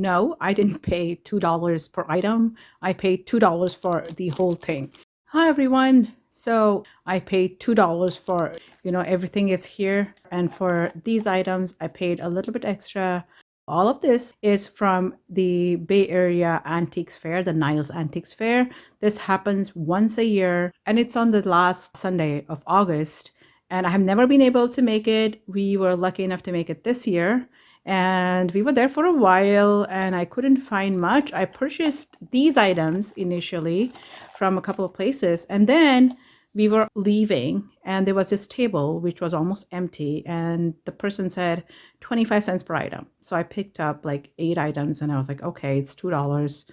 No, I didn't pay $2 per item. I paid $2 for the whole thing. Hi everyone. So I paid $2 for, everything is here. And for these items, I paid a little bit extra. All of this is from the Bay Area Antiques Fair, the Niles Antiques Fair. This happens once a year and it's on the last Sunday of August. And I have never been able to make it. We were lucky enough to make it this year. And we were there for a while and I couldn't find much. I purchased these items initially from a couple of places. And then we were leaving and there was this table which was almost empty. And the person said 25 cents per item. So I picked up like 8 items and I was like, okay, it's $2.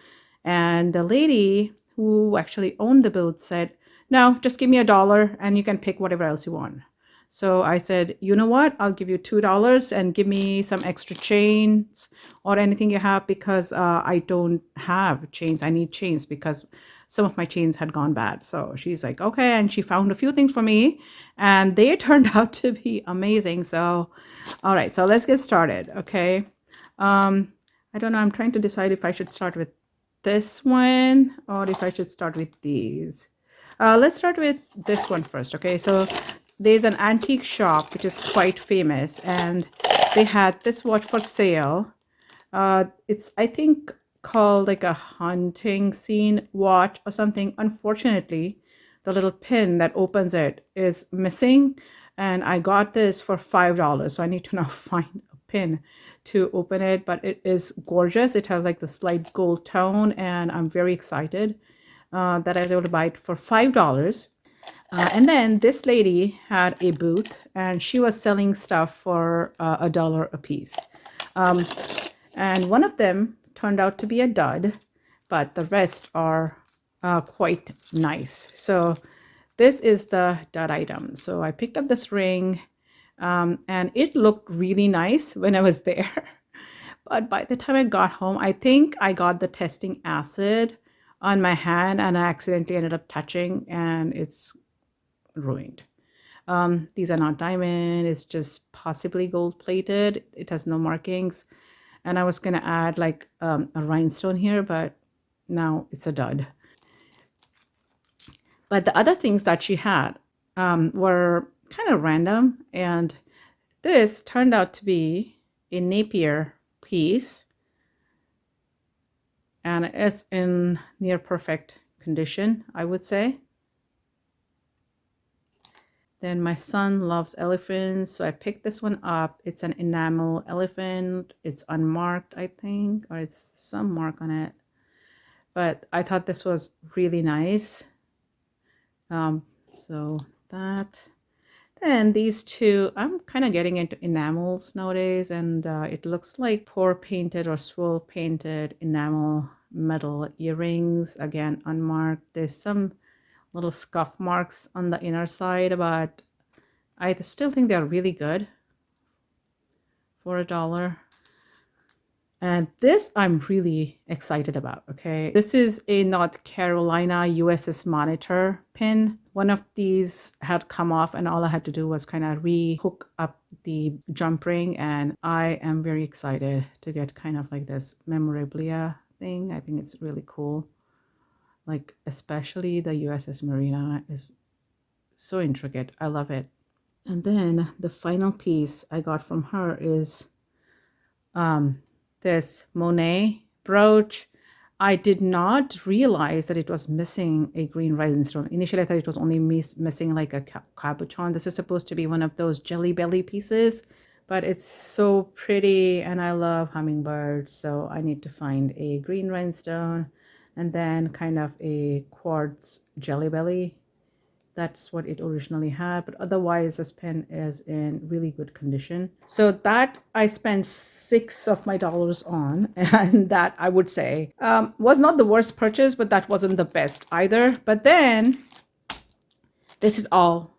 And the lady who actually owned the booth said, no, just give me $1 and you can pick whatever else you want. So I said, you know what? I'll give you $2 and give me some extra chains or anything you have because I don't have chains. I need chains because some of my chains had gone bad. So she's like, okay. And she found a few things for me and they turned out to be amazing. So, all right. So let's get started. Okay. I don't know. I'm trying to decide if I should start with this one or if I should start with these. Let's start with this one first. Okay. So there's an antique shop which is quite famous and they had this watch for sale. It's, I think, called like a hunting scene watch or something. Unfortunately, the little pin that opens it is missing and I got this for $5. So I need to now find a pin to open it, but it is gorgeous. It has like the slight gold tone and I'm very excited that I was able to buy it for $5. And then this lady had a booth and she was selling stuff for $1 a piece. And one of them turned out to be a dud, but the rest are quite nice. So this is the dud item. So I picked up this ring and it looked really nice when I was there. But by the time I got home, I think I got the testing acid on my hand and I accidentally ended up touching and it's ruined. These are not diamond, it's just possibly gold plated. It has no markings and I was gonna add like a rhinestone here, but now it's a dud. But the other things that she had were kind of random and this turned out to be a Napier piece and it's in near perfect condition, I would say. Then my son loves elephants, so I picked this one up. It's an enamel elephant. It's unmarked, I think, or it's some mark on it. But I thought this was really nice. So that. Then these two, I'm kind of getting into enamels nowadays, and it looks like pour painted or swirl painted enamel metal earrings. Again, unmarked. There's some little scuff marks on the inner side, but I still think they're really good for $1. And this I'm really excited about. Okay, this is a North Carolina USS Monitor pin. One of these had come off and all I had to do was kind of re-hook up the jump ring, and I am very excited to get kind of like this memorabilia thing. I think it's really cool. Like, especially the USS Marina is so intricate. I love it. And then the final piece I got from her is this Monet brooch. I did not realize that it was missing a green rhinestone. Initially, I thought it was only missing like a cabochon. This is supposed to be one of those jelly belly pieces, but it's so pretty and I love hummingbirds. So I need to find a green rhinestone and then kind of a quartz jelly belly. That's what it originally had, but otherwise this pen is in really good condition. So that I spent $6 of my dollars on, and that I would say was not the worst purchase, but that wasn't the best either. But then this is all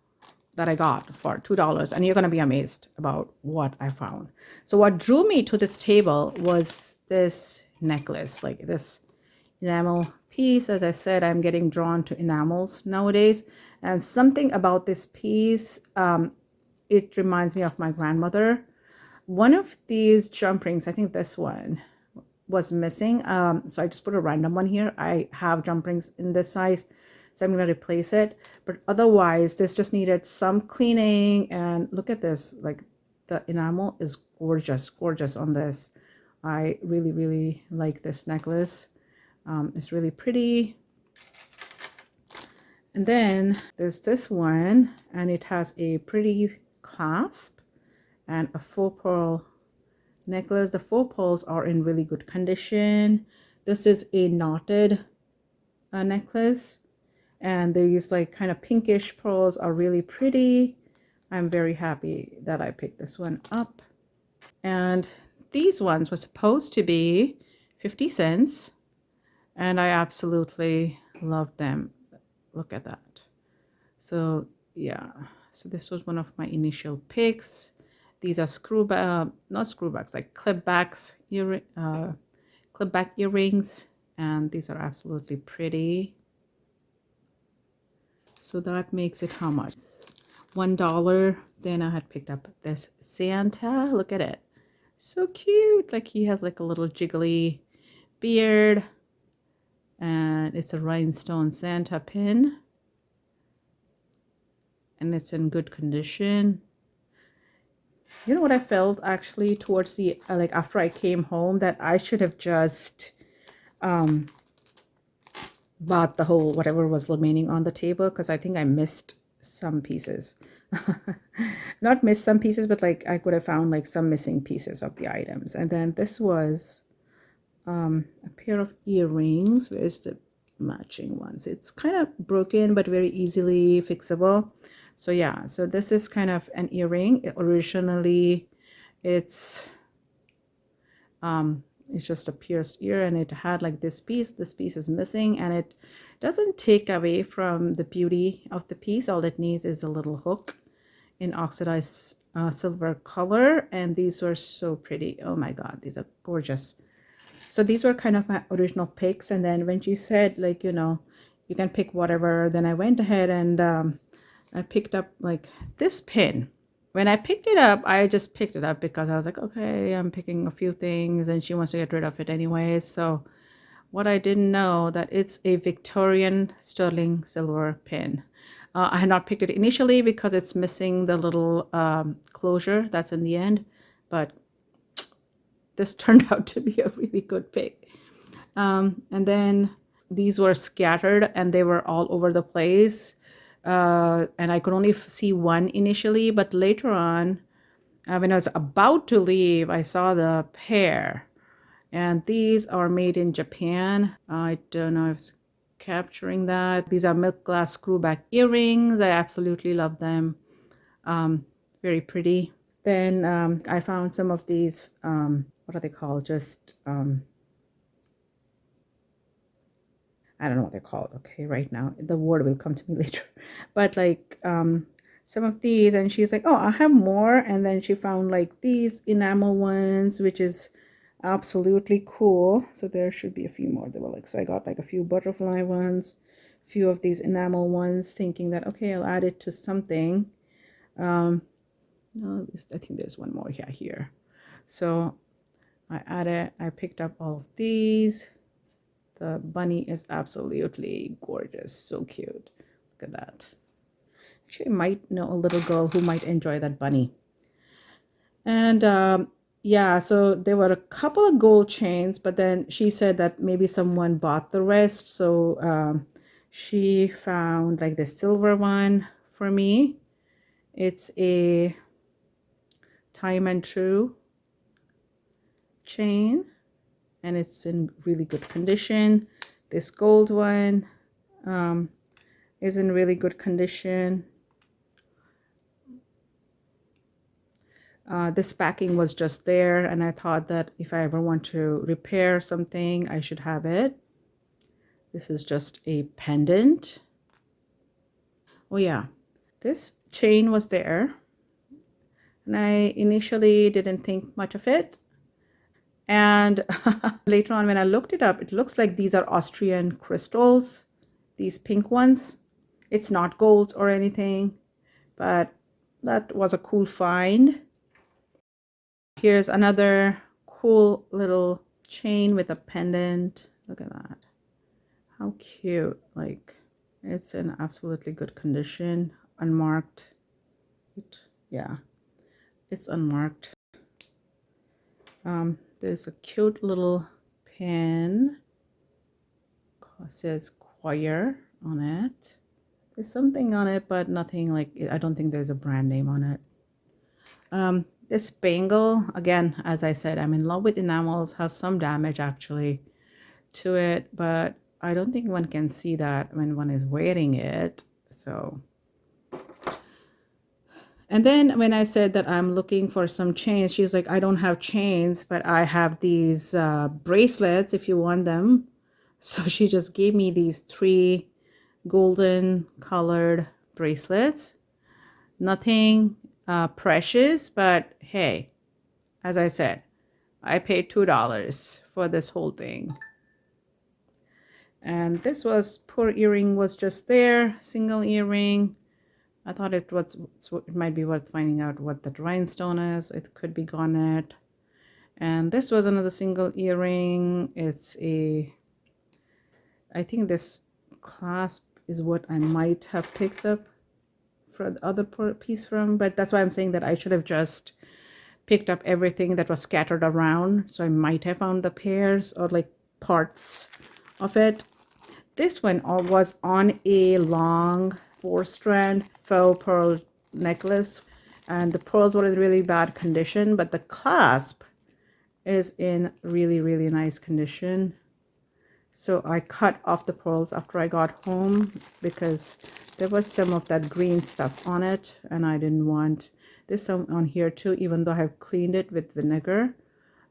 that I got for $2, and you're gonna be amazed about what I found. So what drew me to this table was this necklace, like this enamel piece. As I said, I'm getting drawn to enamels nowadays, and something about this piece, it reminds me of my grandmother. One of these jump rings, I think this one, was missing. So I just put a random one here. I have jump rings in this size, so I'm going to replace it. But otherwise, this just needed some cleaning. And look at this, like the enamel is gorgeous, gorgeous on this. I really, really like this necklace. It's really pretty. And then there's this one, and it has a pretty clasp and a faux pearl necklace. The faux pearls are in really good condition. This is a knotted necklace, and these like kind of pinkish pearls are really pretty. I'm very happy that I picked this one up. And these ones were supposed to be 50 cents, and I absolutely love them. Look at that. So yeah, so this was one of my initial picks. These are not screwbacks, like clipbacks, clipback earrings, and these are absolutely pretty. So that makes it how much? $1. Then I had picked up this Santa. Look at it, so cute. Like he has like a little jiggly beard, and it's a rhinestone Santa pin, and it's in good condition. You know what I felt actually towards the like after I came home, that I should have just bought the whole whatever was remaining on the table, because I think I missed some pieces. Not missed some pieces, but like I could have found like some missing pieces of the items. And then this was a pair of earrings. Where's the matching ones? It's kind of broken but very easily fixable. So yeah, so this is kind of an earring. Originally it's just a pierced ear, and it had like this piece is missing, and it doesn't take away from the beauty of the piece. All it needs is a little hook in oxidized silver color, and these were so pretty. Oh my god, these are gorgeous. So these were kind of my original picks, and then when she said like, you know, you can pick whatever, then I went ahead and I picked up like this pin. When I picked it up, I just picked it up because I was like, okay, I'm picking a few things and she wants to get rid of it anyways. So what I didn't know, that it's a Victorian sterling silver pin. I had not picked it initially because it's missing the little closure that's in the end, but this turned out to be a really good pick. And then these were scattered and they were all over the place. And I could only see one initially, but later on, when I was about to leave, I saw the pair, and these are made in Japan. I don't know if it's capturing that. These are milk glass screwback earrings. I absolutely love them. Very pretty. Then I found some of these, what are they called? Just I don't know what they're called. Okay, right now the word will come to me later. But like some of these, and she's like, oh, I have more. And then she found like these enamel ones, which is absolutely cool. So there should be a few more. They were like, so I got like a few butterfly ones, a few of these enamel ones, thinking that okay, I'll add it to something. No, I think there's one more here. So I picked up all of these. The bunny is absolutely gorgeous. So cute. Look at that. Actually, I might know a little girl who might enjoy that bunny. And yeah, so there were a couple of gold chains, but then she said that maybe someone bought the rest. So she found like the silver one for me. It's a Time and True chain, and it's in really good condition. This gold one is in really good condition. This packing was just there, and I thought that if I ever want to repair something, I should have it. This is just a pendant. Oh yeah, this chain was there, and I initially didn't think much of it. And later on when I looked it up, it looks like these are Austrian crystals, these pink ones. It's not gold or anything, but that was a cool find. Here's another cool little chain with a pendant. Look at that. How cute. Like, it's in absolutely good condition. Unmarked. Yeah, it's unmarked. There's a cute little pin. It says choir on it. There's something on it, but nothing like, I don't think there's a brand name on it. This bangle, again, as I said, I'm in love with enamels, has some damage actually to it, but I don't think one can see that when one is wearing it. So, and then when I said that I'm looking for some chains, she's like, I don't have chains, but I have these bracelets if you want them. So she just gave me these 3 golden colored bracelets. Nothing precious, but hey, as I said, I paid $2 for this whole thing. And this was, poor earring was just there, single earring. I thought it might be worth finding out what that rhinestone is. It could be garnet. And this was another single earring. It's I think this clasp is what I might have picked up for the other piece from, but that's why I'm saying that I should have just picked up everything that was scattered around. So I might have found the pairs or like parts of it. This one was on a long 4-strand faux pearl necklace, and the pearls were in really bad condition, but the clasp is in really, really nice condition. So I cut off the pearls after I got home because there was some of that green stuff on it, and I didn't want this on here too, even though I have cleaned it with vinegar.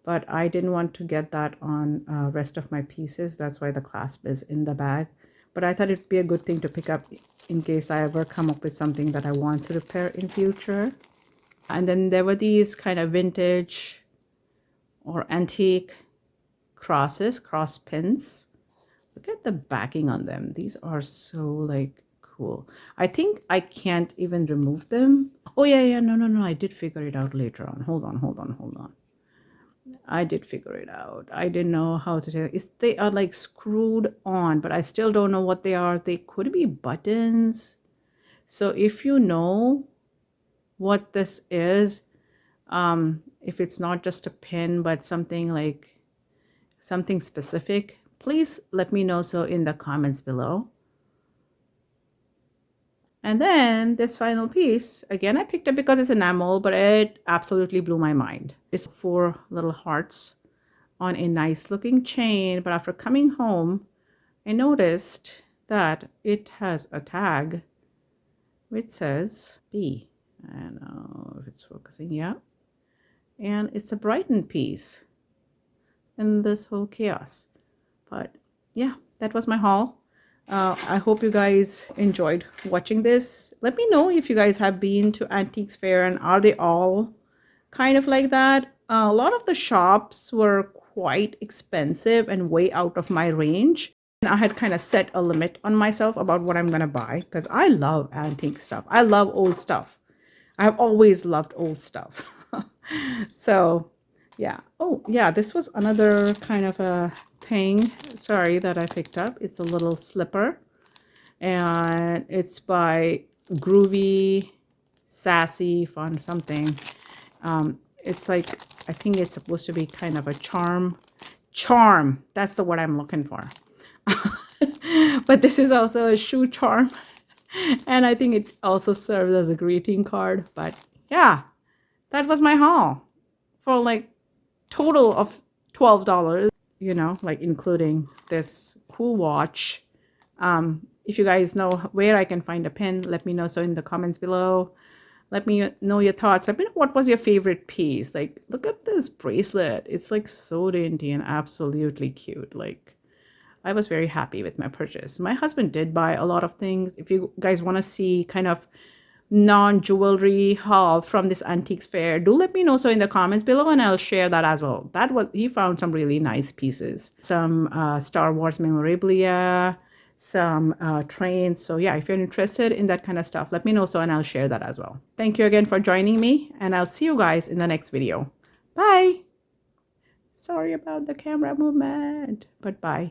But I didn't want to get that on rest of my pieces. That's why the clasp is in the bag. But I thought it'd be a good thing to pick up in case I ever come up with something that I want to repair in future. And then there were these kind of vintage or antique crosses, cross pins. Look at the backing on them. These are so like cool. I think I can't even remove them. Oh yeah, no. I did figure it out later on. Hold on. I did figure it out. I didn't know how to tell. They are like screwed on, but I still don't know what they are. They could be buttons. So if you know what this is, if it's not just a pin, but something like something specific, please let me know so in the comments below. And then this final piece, again, I picked up because it's enamel, but it absolutely blew my mind. It's 4 little hearts on a nice looking chain. But after coming home, I noticed that it has a tag which says B. I don't know if it's focusing, yeah. And it's a Brighton piece in this whole chaos. But yeah, that was my haul. I hope you guys enjoyed watching this. Let me know if you guys have been to Antiques Fair and are they all kind of like that. A lot of the shops were quite expensive and way out of my range. And I had kind of set a limit on myself about what I'm going to buy because I love antique stuff. I love old stuff. I've always loved old stuff. So yeah. Oh yeah, this was another kind of a thing, sorry, that I picked up. It's a little slipper and it's by Groovy Sassy Fun something. It's like, I think it's supposed to be kind of a charm, that's the word I'm looking for. But this is also a shoe charm, and I think it also serves as a greeting card. But yeah, that was my haul for like total of $12, you know, like including this cool watch. If you guys know where I can find a pin, let me know so in the comments below. Let me know your thoughts. Let me know what was your favorite piece. Like, look at this bracelet. It's like so dainty and absolutely cute. Like, I was very happy with my purchase. My husband did buy a lot of things. If you guys want to see kind of non-jewelry haul from this antiques fair, do let me know so in the comments below and I'll share that as well. He found some really nice pieces, some Star Wars memorabilia, some trains. So yeah, if you're interested in that kind of stuff, let me know so and I'll share that as well. Thank you again for joining me, and I'll see you guys in the next video. Bye. Sorry about the camera movement, but bye.